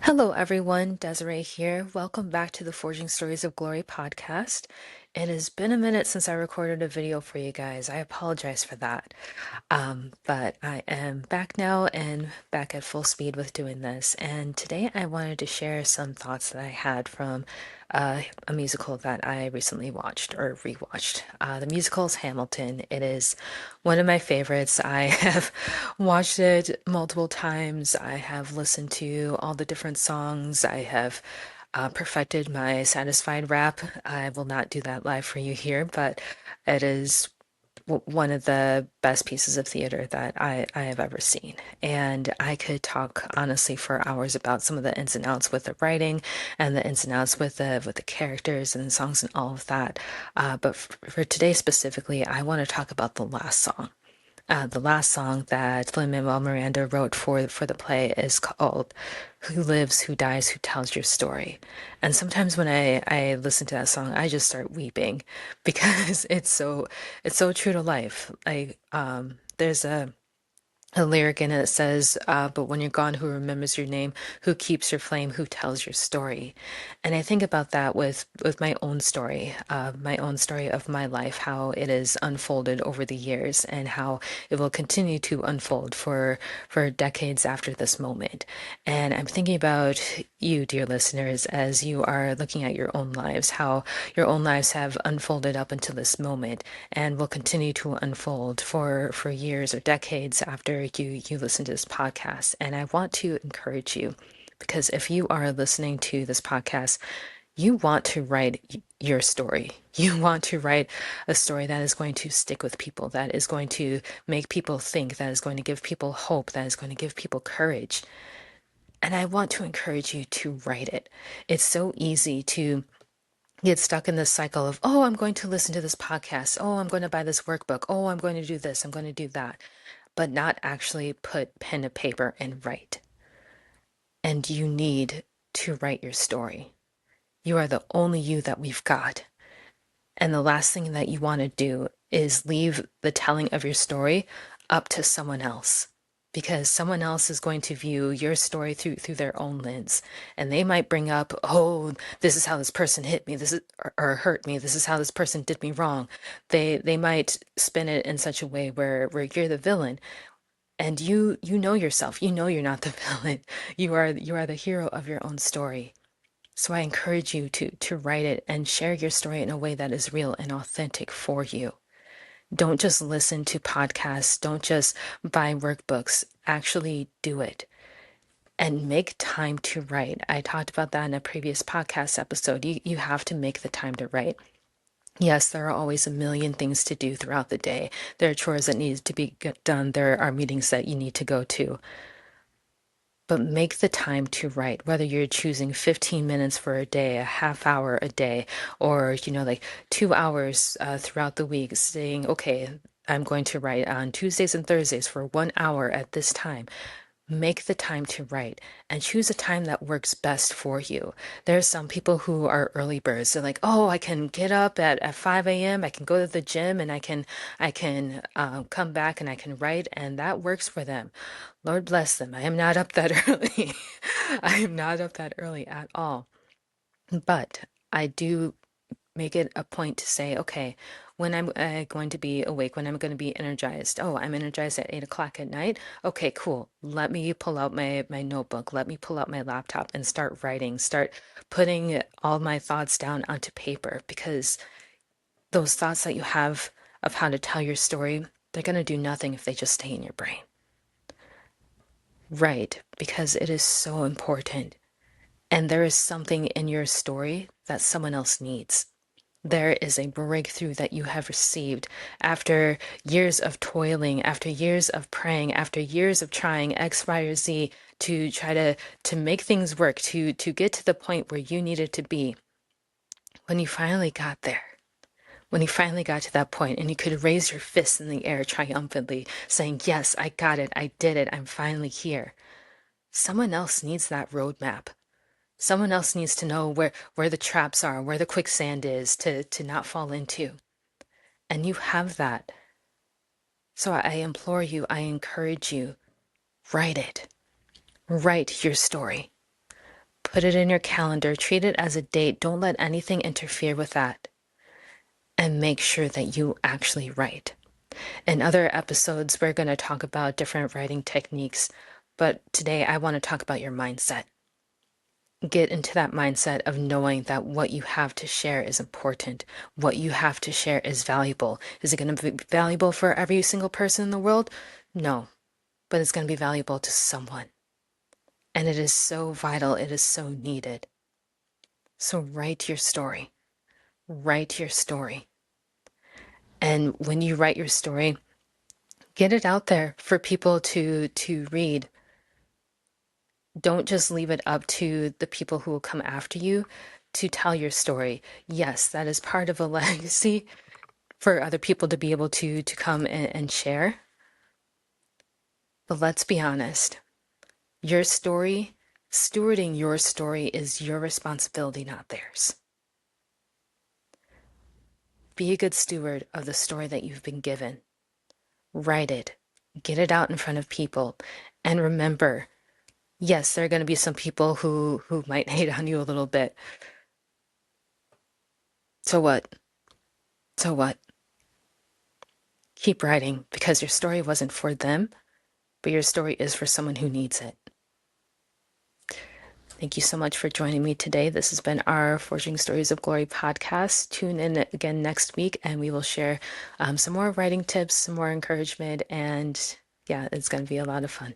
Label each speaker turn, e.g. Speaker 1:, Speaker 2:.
Speaker 1: Hello, everyone. Desiree here. Welcome back to the Forging Stories of Glory podcast. It has been a minute since I recorded a video for you guys. I apologize for that. But I am back now and back at full speed with doing this. And today I wanted to share some thoughts that I had from a musical that I recently watched or rewatched. The musical is Hamilton. It is one of my favorites. I have watched it multiple times. I have listened to all the different songs. I have perfected my satisfied rap. I will not do that live for you here, but it is one of the best pieces of theater that I have ever seen. And I could talk honestly for hours about some of the ins and outs with the writing and the ins and outs with the characters and the songs and all of that. But for today specifically, I want to talk about the last song. The last song that Lin-Manuel Miranda wrote for the play is called "Who Lives, Who Dies, Who Tells Your Story." And sometimes when I listen to that song, I just start weeping because it's so true to life. There's a lyric in it that says, but when you're gone, who remembers your name, who keeps your flame, who tells your story? And I think about that with my own story of my life, how it has unfolded over the years and how it will continue to unfold for decades after this moment. And I'm thinking about you, dear listeners, as you are looking at your own lives, how your own lives have unfolded up until this moment and will continue to unfold for years or decades after you listen to this podcast. And I want to encourage you because if you are listening to this podcast, you want to write your story. You want to write a story that is going to stick with people, that is going to make people think, that is going to give people hope, that is going to give people courage. And I want to encourage you to write it. It's so easy to get stuck in this cycle of, oh, I'm going to listen to this podcast. Oh, I'm going to buy this workbook. Oh, I'm going to do this. I'm going to do that. But not actually put pen to paper and write. And you need to write your story. You are the only you that we've got. And the last thing that you want to do is leave the telling of your story up to someone else. Because someone else is going to view your story through their own lens. And they might bring up, oh, this is how this person hit me, this is or hurt me, this is how this person did me wrong. They might spin it in such a way where you're the villain. And you know yourself. You know you're not the villain. You are the hero of your own story. So I encourage you to write it and share your story in a way that is real and authentic for you. Don't just listen to podcasts. Don't just buy workbooks. Actually do it and make time to write. I talked about that in a previous podcast episode. You have to make the time to write. Yes, there are always a million things to do throughout the day. There are chores that need to be done. There are meetings that you need to go to. But make the time to write, whether you're choosing 15 minutes for a day, a half hour a day, or, like 2 hours throughout the week, saying, okay, I'm going to write on Tuesdays and Thursdays for 1 hour at this time. Make the time to write and choose a time that works best for you. There are some people who are early birds. They're like, oh, I can get up at 5 a.m. I can go to the gym and I can come back and I can write, and that works for them. Lord bless them. I am not up that early. I am not up that early at all. But I do make it a point to say, okay, when I'm going to be awake, when I'm going to be energized. Oh, I'm energized at 8 o'clock at night. Okay, cool. Let me pull out my notebook. Let me pull out my laptop and start writing, start putting all my thoughts down onto paper, because those thoughts that you have of how to tell your story, they're going to do nothing if they just stay in your brain. Right, because it is so important. And there is something in your story that someone else needs. There is a breakthrough that you have received after years of toiling, after years of praying, after years of trying X, Y, or Z to try to make things work, to get to the point where you needed to be. When you finally got there, when you finally got to that point and you could raise your fists in the air triumphantly, saying, yes, I got it, I did it, I'm finally here. Someone else needs that roadmap. Someone else needs to know where the traps are, where the quicksand is to not fall into. And you have that. So I implore you, I encourage you, write it. Write your story. Put it in your calendar, treat it as a date. Don't let anything interfere with that. And make sure that you actually write. In other episodes, we're going to talk about different writing techniques, but today I want to talk about your mindset. Get into that mindset of knowing that what you have to share is important. What you have to share is valuable. Is it going to be valuable for every single person in the world? No, but it's going to be valuable to someone. And it is so vital. It is so needed. So write your story. Write your story. And when you write your story, get it out there for people to read. Don't just leave it up to the people who will come after you to tell your story. Yes, that is part of a legacy for other people to be able to come and share. But let's be honest, your story, stewarding your story is your responsibility, not theirs. Be a good steward of the story that you've been given. Write it, get it out in front of people, and remember, yes, there are going to be some people who might hate on you a little bit. So what? So what? Keep writing because your story wasn't for them, but your story is for someone who needs it. Thank you so much for joining me today. This has been our Forging Stories of Glory podcast. Tune in again next week and we will share some more writing tips, some more encouragement, and yeah, it's going to be a lot of fun.